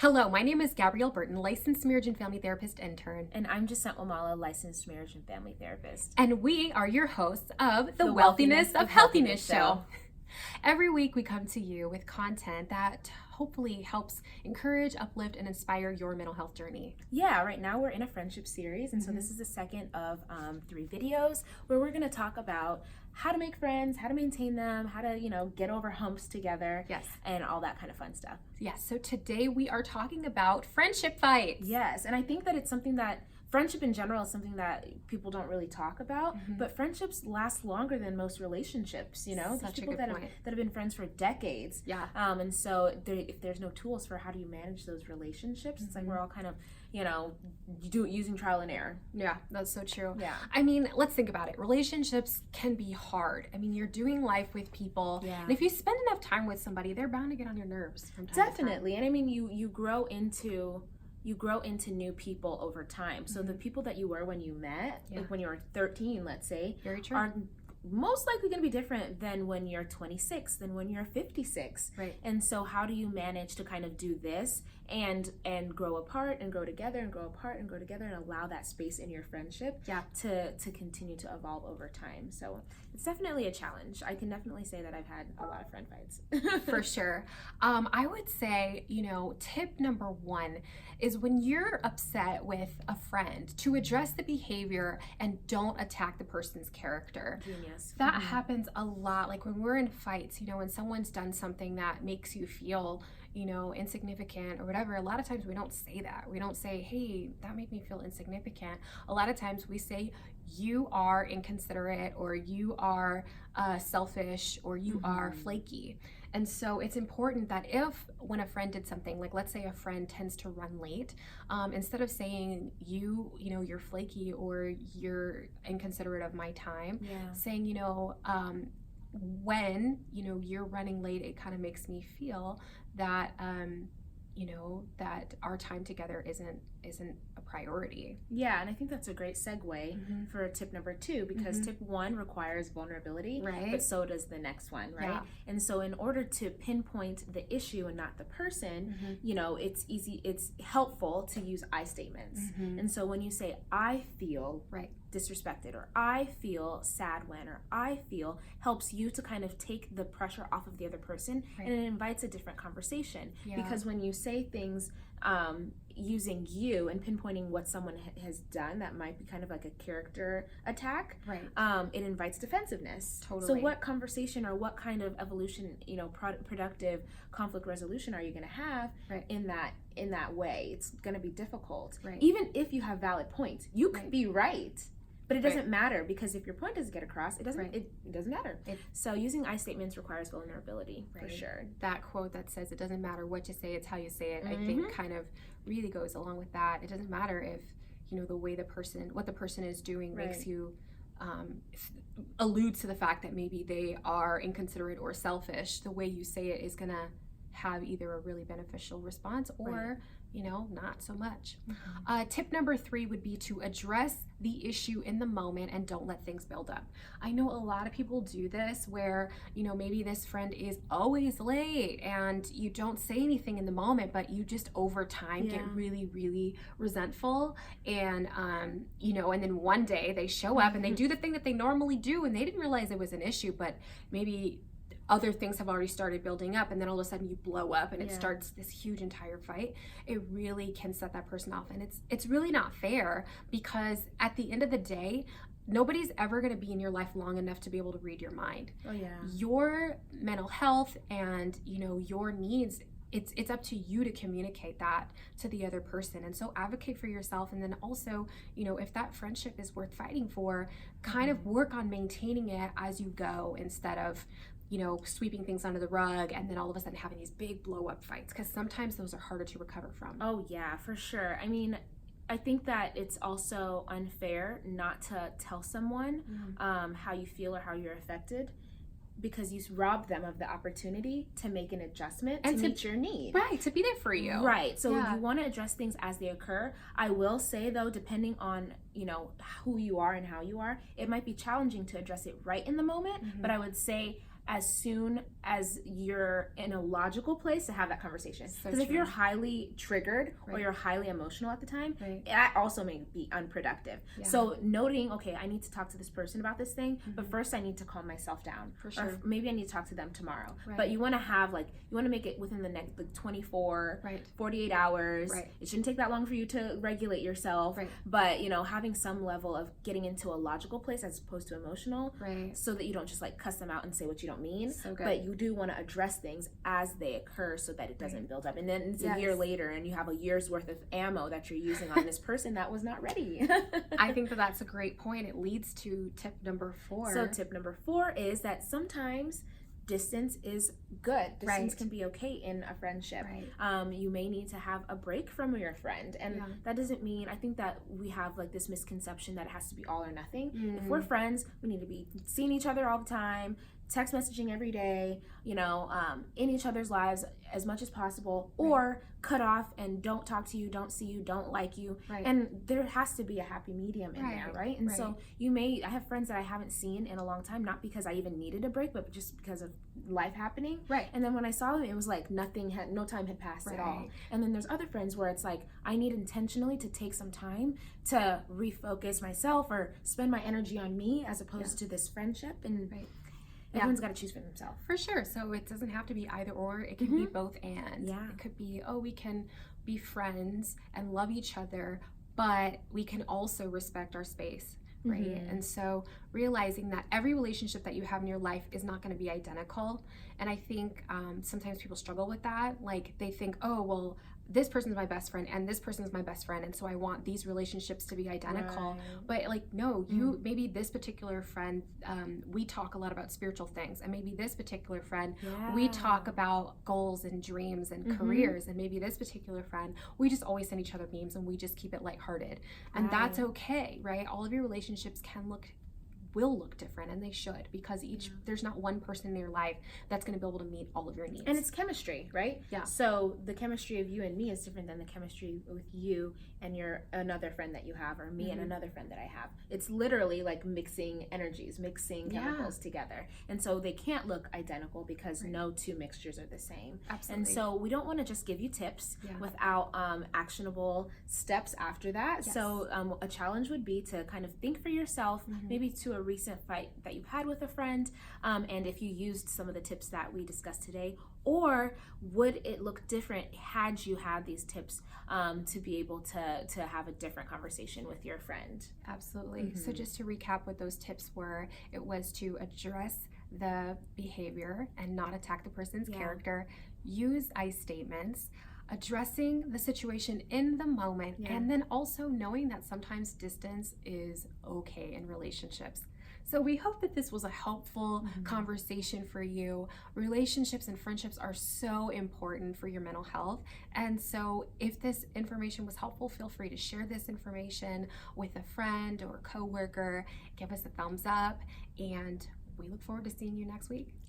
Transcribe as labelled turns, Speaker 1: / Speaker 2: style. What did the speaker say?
Speaker 1: Hello, my name is Gabrielle Burton, licensed marriage and family therapist intern.
Speaker 2: And I'm jacentwamala, licensed marriage and family therapist.
Speaker 1: And we are your hosts of the Wealthiness of Healthiness Show. Every week we come to you with content that hopefully helps encourage, uplift, and inspire your mental health journey.
Speaker 2: Yeah, right now we're in a friendship series, and so this is the second of 3 videos where we're going to talk about how to make friends, how to maintain them, how to, get over humps together.
Speaker 1: Yes.
Speaker 2: And all that kind of fun stuff.
Speaker 1: Yes, so today we are talking about friendship fights.
Speaker 2: Yes, and I think that it's something that friendship in general is something that people don't really talk about, but friendships last longer than most relationships, There's people that have been friends for decades.
Speaker 1: Yeah.
Speaker 2: And so if there's no tools for how do you manage those relationships, it's like we're all kind of, using trial and error.
Speaker 1: Yeah, that's so true.
Speaker 2: Yeah.
Speaker 1: I mean, let's think about it. Relationships can be hard. I mean, you're doing life with people.
Speaker 2: Yeah.
Speaker 1: And if you spend enough time with somebody, they're bound to get on your nerves from time
Speaker 2: Definitely.
Speaker 1: to time.
Speaker 2: And I mean, you grow into new people over time. So the people that you were when you met, like when you were 13, let's say,
Speaker 1: Very true.
Speaker 2: are most likely going to be different than when you're 26, than when you're 56.
Speaker 1: Right.
Speaker 2: And so how do you manage to kind of do this and grow apart and grow together and grow apart and grow together and allow that space in your friendship to continue to evolve over time? So it's definitely a challenge. I can definitely say that I've had a lot of friend fights.
Speaker 1: For sure. I would say, tip number 1 is when you're upset with a friend, to address the behavior and don't attack the person's character.
Speaker 2: Genius.
Speaker 1: That happens a lot. Like when we're in fights, when someone's done something that makes you feel, insignificant or whatever, a lot of times we don't say that. We don't say, hey, that made me feel insignificant. A lot of times we say, you are inconsiderate, or you are selfish, or you are flaky. And so it's important that when a friend did something, like let's say a friend tends to run late, instead of saying you're flaky or you're inconsiderate of my time, saying, when, you're running late, it kind of makes me feel that, that our time together isn't a priority.
Speaker 2: Yeah, and I think that's a great segue for tip number 2, because tip 1 requires vulnerability,
Speaker 1: right?
Speaker 2: But so does the next one, right?
Speaker 1: Yeah.
Speaker 2: And so in order to pinpoint the issue and not the person, it's helpful to use I statements. And so when you say, I feel disrespected, or I feel sad when, or I feel, helps you to kind of take the pressure off of the other person, and it invites a different conversation. Because when you say things using you and pinpointing what someone has done that might be kind of like a character attack, it invites defensiveness.
Speaker 1: Totally.
Speaker 2: So what conversation or what kind of evolution, productive conflict resolution are you going to have in that way? It's going to be difficult. Even if you have valid points, you could be right. But it doesn't matter, because if your point doesn't get across, it doesn't matter. So using I statements requires vulnerability, for sure.
Speaker 1: That quote that says it doesn't matter what you say, it's how you say it, I think kind of really goes along with that. It doesn't matter if, the way what the person is doing makes you, alludes to the fact that maybe they are inconsiderate or selfish. The way you say it is going to have either a really beneficial response or not so much. Tip number 3 would be to address the issue in the moment and don't let things build up. I know a lot of people do this where, maybe this friend is always late and you don't say anything in the moment, but you just over time get really, really resentful. And, and then one day they show up and they do the thing that they normally do and they didn't realize it was an issue, but maybe other things have already started building up, and then all of a sudden you blow up and it starts this huge entire fight. It really can set that person off, and it's really not fair, because at the end of the day, nobody's ever going to be in your life long enough to be able to read your mind. Your mental health and your needs, it's up to you to communicate that to the other person. And so advocate for yourself, and then also, if that friendship is worth fighting for, kind of work on maintaining it as you go, instead of sweeping things under the rug and then all of a sudden having these big blow up fights, because sometimes those are harder to recover from.
Speaker 2: Oh yeah, for sure. I mean, I think that it's also unfair not to tell someone how you feel or how you're affected, because you rob them of the opportunity to make an adjustment and to meet your need.
Speaker 1: Right, to be there for you.
Speaker 2: Right, so you want to address things as they occur. I will say though, depending on, who you are and how you are, it might be challenging to address it right in the moment, but I would say as soon as you're in a logical place to have that conversation. Because if you're highly triggered or you're highly emotional at the time, that also may be unproductive. So noting, okay, I need to talk to this person about this thing, but first I need to calm myself down.
Speaker 1: For sure.
Speaker 2: Or maybe I need to talk to them tomorrow. But you want to have you want to make it within the next 24, 48 hours. It shouldn't take that long for you to regulate yourself. But, having some level of getting into a logical place as opposed to emotional, so that you don't just cuss them out and say what you don't mean. But you do want to address things as they occur so that it doesn't build up. And then it's a year later and you have a year's worth of ammo that you're using on this person that was not ready.
Speaker 1: I think that's a great point. It leads to tip number 4.
Speaker 2: So tip number 4 is that sometimes distance is good. Distance can be okay in a friendship. You may need to have a break from your friend, and that doesn't mean, I think that we have this misconception that it has to be all or nothing. If we're friends, we need to be seeing each other all the time, text messaging every day, in each other's lives as much as possible, or cut off and don't talk to you, don't see you, don't like you. And there has to be a happy medium in there, right? And so I have friends that I haven't seen in a long time, not because I even needed a break, but just because of life happening. And then when I saw them, it was no time had passed at all. And then there's other friends where it's I need intentionally to take some time to refocus myself or spend my energy on me as opposed to this friendship. And everyone's got to choose for themselves.
Speaker 1: For sure. So it doesn't have to be either or. It can be both and. It could be, we can be friends and love each other, but we can also respect our space. And so realizing that every relationship that you have in your life is not going to be identical. And I think sometimes people struggle with that. They think, this person's my best friend and this person's my best friend, and so I want these relationships to be identical. But no, you maybe this particular friend, we talk a lot about spiritual things, and maybe this particular friend we talk about goals and dreams and careers, and maybe this particular friend we just always send each other memes and we just keep it lighthearted, and that's okay, right? All of your relationships will look different, and they should, because there's not one person in your life that's going to be able to meet all of your needs.
Speaker 2: And it's chemistry, right? So the chemistry of you and me is different than the chemistry with you and another friend that you have, or me and another friend that I have. It's literally mixing energies, mixing chemicals together. And so they can't look identical because no two mixtures are the same.
Speaker 1: Absolutely.
Speaker 2: And so we don't want to just give you tips without actionable steps after that. So a challenge would be to kind of think for yourself, maybe to a recent fight that you've had with a friend, and if you used some of the tips that we discussed today, or would it look different had you had these tips to be able to have a different conversation with your friend?
Speaker 1: Absolutely. So just to recap what those tips were, it was to address the behavior and not attack the person's character, use I statements, addressing the situation in the moment, and then also knowing that sometimes distance is okay in relationships. So we hope that this was a helpful conversation for you. Relationships and friendships are so important for your mental health. And so if this information was helpful, feel free to share this information with a friend or a coworker. Give us a thumbs up, and we look forward to seeing you next week.